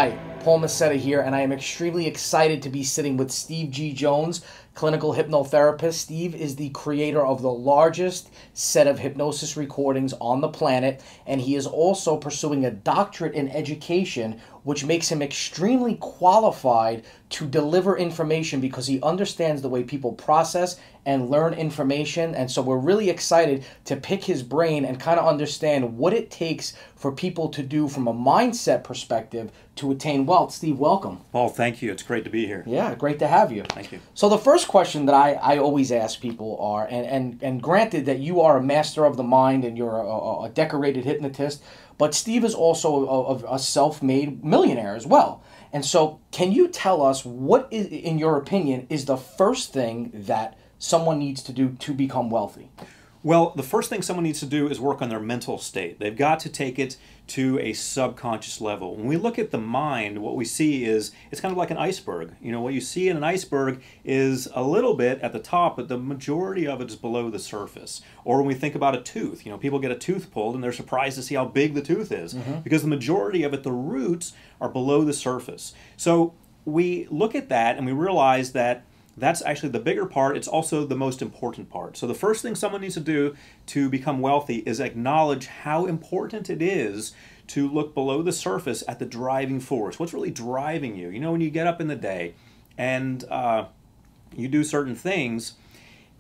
Hi, Paul Masetta here, and I am extremely excited to be sitting with Steve G. Jones, clinical hypnotherapist. Steve is the creator of the largest set of hypnosis recordings on the planet, and he is also pursuing a doctorate in education, which makes him extremely qualified to deliver information because he understands the way people process and learn information. And so we're really excited to pick his brain and kind of understand what it takes for people to do from a mindset perspective to attain wealth. Steve, welcome. Paul, thank you. It's great to be here. Yeah, great to have you. Thank you. So the first question that I always ask people are, and granted that you are a master of the mind and you're a decorated hypnotist, but Steve is also a self-made millionaire as well. And so can you tell us what is, in your opinion, is the first thing that someone needs to do to become wealthy? Well, the first thing someone needs to do is work on their mental state. They've got to take it to a subconscious level. When we look at the mind, what we see is it's kind of like an iceberg. You know, what you see in an iceberg is a little bit at the top, but the majority of it is below the surface. Or when we think about a tooth, you know, people get a tooth pulled and they're surprised to see how big the tooth is because the majority of it, the roots, are below the surface. So we look at that and we realize that that's actually the bigger part. It's also the most important part. So the first thing someone needs to do to become wealthy is acknowledge how important it is to look below the surface at the driving force. What's really driving you? You know, when you get up in the day and you do certain things,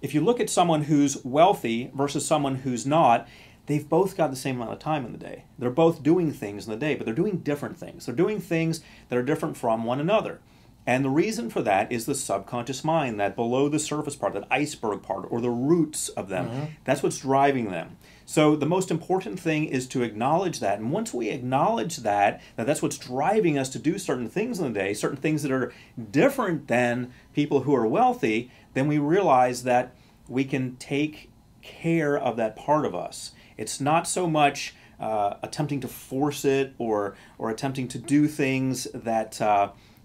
if you look at someone who's wealthy versus someone who's not, they've both got the same amount of time in the day. They're both doing things in the day, but they're doing different things. They're doing things that are different from one another. And the reason for that is the subconscious mind, that below the surface part, that iceberg part, or the roots of them. That's what's driving them. So the most important thing is to acknowledge that. And once we acknowledge that that's what's driving us to do certain things in the day, certain things that are different than people who are wealthy, then we realize that we can take care of that part of us. It's not so much attempting to force it or attempting to do things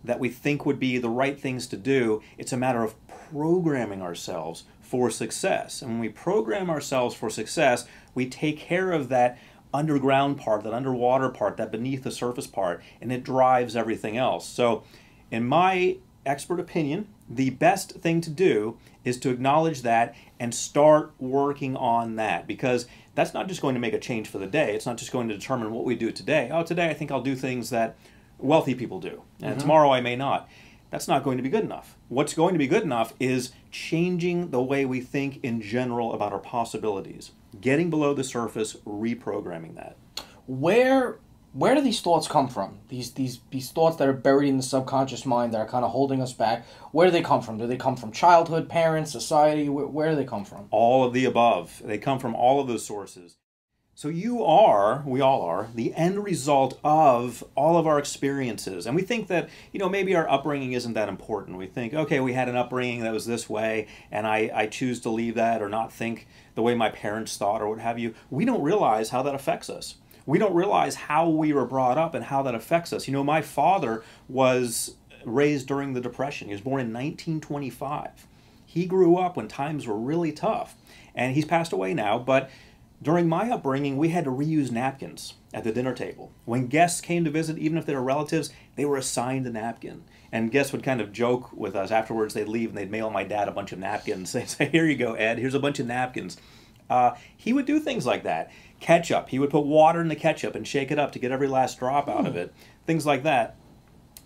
that we think would be the right things to do. It's a matter of programming ourselves for success. And when we program ourselves for success, we take care of that underground part, that underwater part, that beneath the surface part, and it drives everything else. So in my expert opinion, the best thing to do is to acknowledge that and start working on that, because that's not just going to make a change for the day. It's not just going to determine what we do today. Oh, today I think I'll do things that wealthy people do, and tomorrow I may not. That's not going to be good enough. What's going to be good enough is changing the way we think in general about our possibilities, getting below the surface, reprogramming that. Where do these thoughts come from? These thoughts that are buried in the subconscious mind that are kind of holding us back. Where do they come from? Do they come from childhood, parents, society? Where do they come from? All of the above. They come from all of those sources. So you are, we all are, the end result of all of our experiences. And we think that, you know, maybe our upbringing isn't that important. We think, okay, we had an upbringing that was this way, and I choose to leave that or not think the way my parents thought or what have you. We don't realize how that affects us. We don't realize how we were brought up and how that affects us. You know, my father was raised during the Depression. He was born in 1925. He grew up when times were really tough. And he's passed away now, but during my upbringing, we had to reuse napkins at the dinner table. When guests came to visit, even if they were relatives, they were assigned a napkin. And guests would kind of joke with us. Afterwards, they'd leave and they'd mail my dad a bunch of napkins. They'd say, here you go, Ed, here's a bunch of napkins. He would do things like that. Ketchup, he would put water in the ketchup and shake it up to get every last drop out of it. Things like that.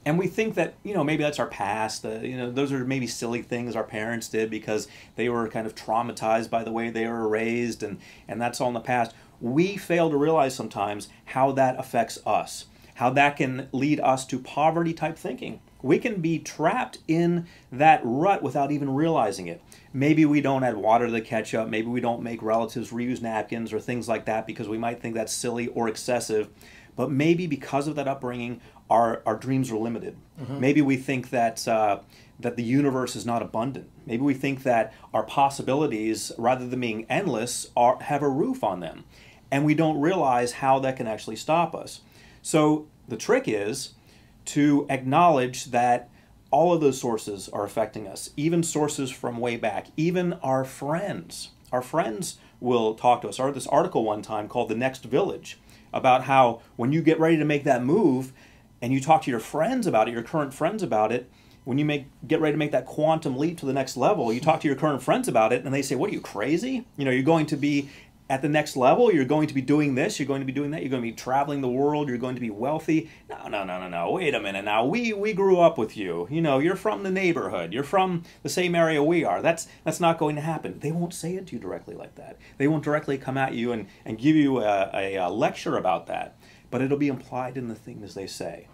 And we think that, you know, maybe that's our past. You know, those are maybe silly things our parents did because they were kind of traumatized by the way they were raised, and that's all in the past. We fail to realize sometimes how that affects us, how that can lead us to poverty-type thinking. We can be trapped in that rut without even realizing it. Maybe we don't add water to the ketchup. Maybe we don't make relatives reuse napkins or things like that because we might think that's silly or excessive. But maybe because of that upbringing, our dreams are limited. Maybe we think that that the universe is not abundant. Maybe we think that our possibilities, rather than being endless, have a roof on them. And we don't realize how that can actually stop us. So the trick is to acknowledge that all of those sources are affecting us, even sources from way back, even our friends. Our friends will talk to us. I read this article one time called The Next Village about how when you get ready to make that move, and you talk to your friends about it, your current friends about it, when you get ready to make that quantum leap to the next level, you talk to your current friends about it, and they say, what, are you crazy? You know, you're going to be at the next level, you're going to be doing this, you're going to be doing that, you're going to be traveling the world, you're going to be wealthy. No, wait a minute now. We grew up with you. You know, you're from the neighborhood. You're from the same area we are. That's not going to happen. They won't say it to you directly like that. They won't directly come at you and give you a lecture about that. But it'll be implied in the things they say.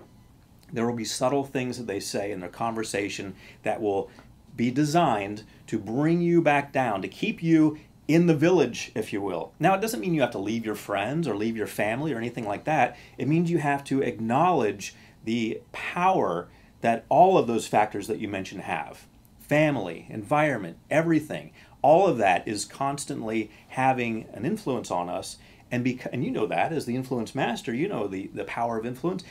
There will be subtle things that they say in their conversation that will be designed to bring you back down, to keep you in the village, if you will. Now, it doesn't mean you have to leave your friends or leave your family or anything like that. It means you have to acknowledge the power that all of those factors that you mentioned have. Family, environment, everything. All of that is constantly having an influence on us. And you know that as the influence master, you know the power of influence.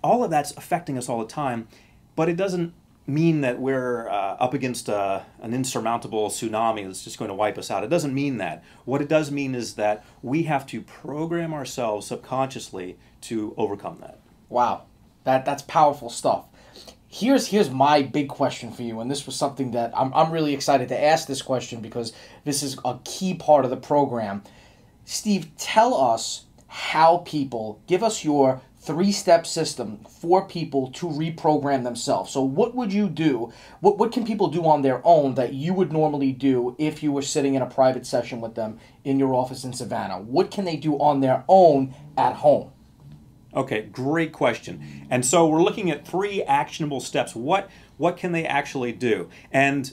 All of that's affecting us all the time, but it doesn't mean that we're up against an insurmountable tsunami that's just going to wipe us out. It doesn't mean that. What it does mean is that we have to program ourselves subconsciously to overcome that. Wow, that's powerful stuff. Here's my big question for you, and this was something that I'm really excited to ask this question because this is a key part of the program. Steve, tell us how people, give us your 3-step system for people to reprogram themselves. So what would you do? What can people do on their own that you would normally do if you were sitting in a private session with them in your office in Savannah? What can they do on their own at home? Okay, great question. And so we're looking at 3 actionable steps. What can they actually do? And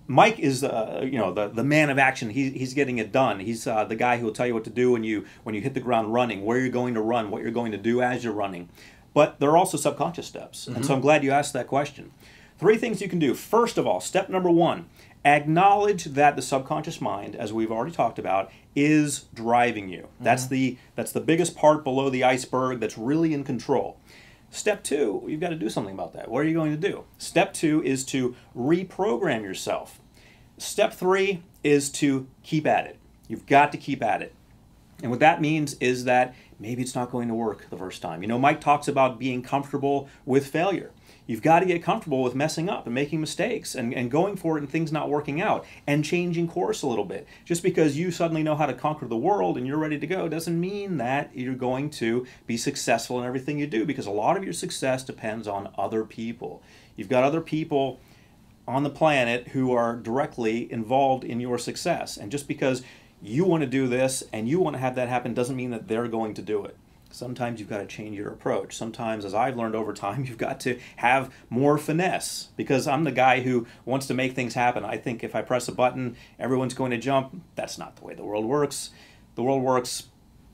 Mike is the man of action. He's getting it done. He's the guy who will tell you what to do when you hit the ground running, where you're going to run, what you're going to do as you're running. But there are also subconscious steps. And so I'm glad you asked that question. 3 things you can do. First of all, step number 1, acknowledge that the subconscious mind, as we've already talked about, is driving you. That's the biggest part below the iceberg that's really in control. Step 2, you've got to do something about that. What are you going to do? Step 2 is to reprogram yourself. Step 3 is to keep at it. You've got to keep at it. And what that means is that maybe it's not going to work the first time. You know, Mike talks about being comfortable with failure. You've got to get comfortable with messing up and making mistakes and going for it and things not working out and changing course a little bit. Just because you suddenly know how to conquer the world and you're ready to go doesn't mean that you're going to be successful in everything you do, because a lot of your success depends on other people. You've got other people on the planet who are directly involved in your success. And just because you want to do this and you want to have that happen doesn't mean that they're going to do it. Sometimes you've got to change your approach. Sometimes, as I've learned over time, you've got to have more finesse, because I'm the guy who wants to make things happen. I think if I press a button, everyone's going to jump. That's not the way the world works. The world works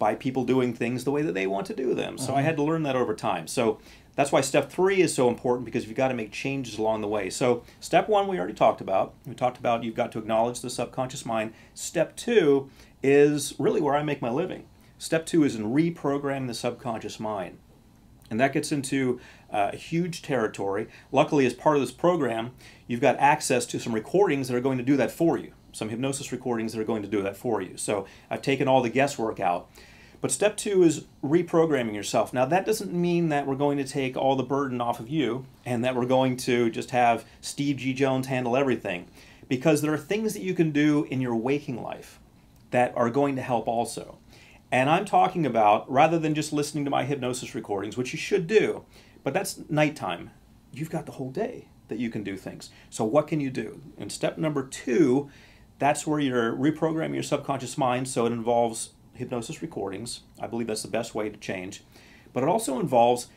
by people doing things the way that they want to do them. So I had to learn that over time. So that's why step 3 is so important, because you've got to make changes along the way. So step 1 we already talked about. We talked about you've got to acknowledge the subconscious mind. Step 2 is really where I make my living. Step 2 is in reprogramming the subconscious mind. And that gets into huge territory. Luckily, as part of this program, you've got access to some recordings that are going to do that for you. Some hypnosis recordings that are going to do that for you. So I've taken all the guesswork out. But step 2 is reprogramming yourself. Now, that doesn't mean that we're going to take all the burden off of you and that we're going to just have Steve G. Jones handle everything. Because there are things that you can do in your waking life that are going to help also. And I'm talking about, rather than just listening to my hypnosis recordings, which you should do, but that's nighttime. You've got the whole day that you can do things. So what can you do? In step number 2, that's where you're reprogramming your subconscious mind, so it involves hypnosis recordings. I believe that's the best way to change. But it also involves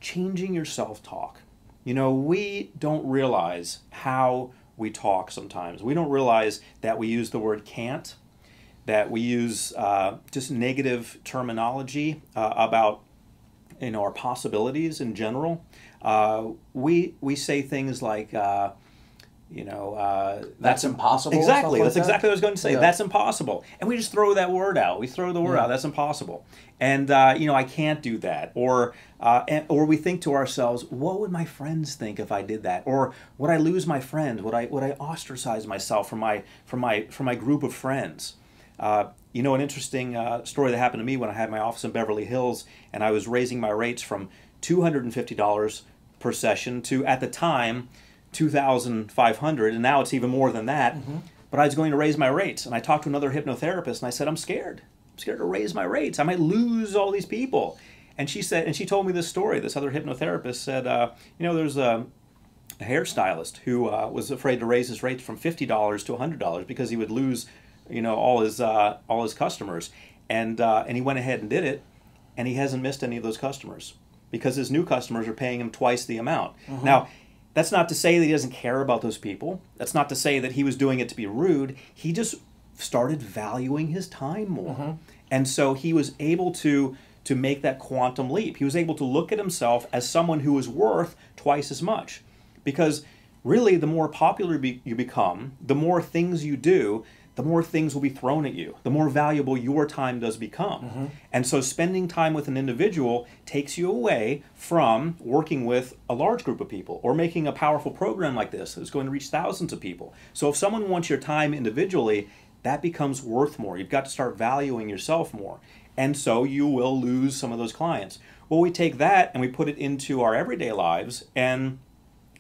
changing your self-talk. You know, we don't realize how we talk sometimes. We don't realize that we use the word can't, that we use just negative terminology about our possibilities in general. We say things like, that's impossible. Exactly. Like that's exactly what I was going to say. Yeah. That's impossible. And we just throw that word out. We throw the word out. That's impossible. And, I can't do that. Or we think to ourselves, what would my friends think if I did that? Or would I lose my friends? Would I ostracize myself from my group of friends? An interesting story that happened to me when I had my office in Beverly Hills, and I was raising my rates from $250 per session to, at the time, $2,500, and now it's even more than that. But I was going to raise my rates, and I talked to another hypnotherapist, and I said, I'm scared. I'm scared to raise my rates. I might lose all these people. And she said, and she told me this story. This other hypnotherapist said, there's a hairstylist who was afraid to raise his rates from $50 to $100 because he would lose, all his customers. And he went ahead and did it, and he hasn't missed any of those customers because his new customers are paying him twice the amount. Now, that's not to say that he doesn't care about those people. That's not to say that he was doing it to be rude. He just started valuing his time more. And so he was able to make that quantum leap. He was able to look at himself as someone who was worth twice as much. Because really, the more popular you become, the more things you do, the more things will be thrown at you, the more valuable your time does become. And so spending time with an individual takes you away from working with a large group of people or making a powerful program like this that's going to reach thousands of people. So if someone wants your time individually, that becomes worth more. You've got to start valuing yourself more. And so you will lose some of those clients. Well, we take that and we put it into our everyday lives, and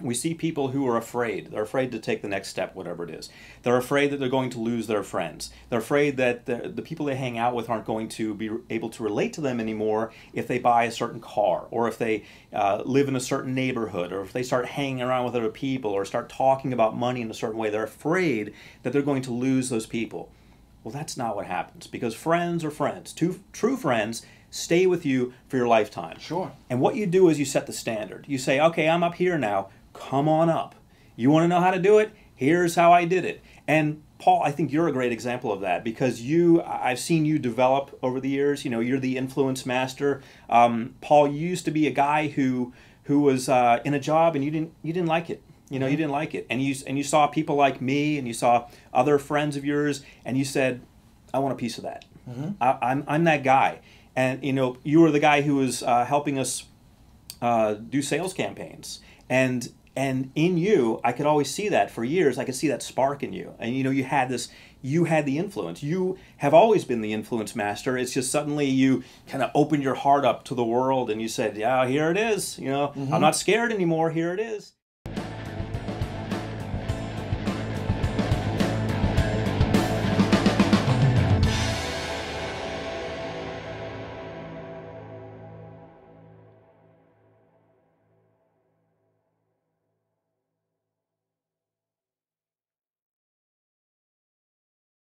we see people who are afraid. They're afraid to take the next step, whatever it is. They're afraid that they're going to lose their friends. They're afraid that the people they hang out with aren't going to be able to relate to them anymore if they buy a certain car, or if they live in a certain neighborhood, or if they start hanging around with other people, or start talking about money in a certain way. They're afraid that they're going to lose those people. Well, that's not what happens, because friends are friends. True friends stay with you for your lifetime. Sure. And what you do is you set the standard. You say, okay, I'm up here now. Come on up. You want to know how to do it? Here's how I did it. And Paul, I think you're a great example of that, because I've seen you develop over the years. You're the influence master. Paul, you used to be a guy who was in a job and you didn't like it. You didn't like it, and you saw people like me, and you saw other friends of yours, and you said, I want a piece of that. I'm that guy. And you were the guy who was helping us do sales campaigns, and in you, I could always see that for years. I could see that spark in you, and you had the influence. You have always been the influence master. It's just suddenly you kind of opened your heart up to the world, and you said, yeah, here it is. I'm not scared anymore. Here it is.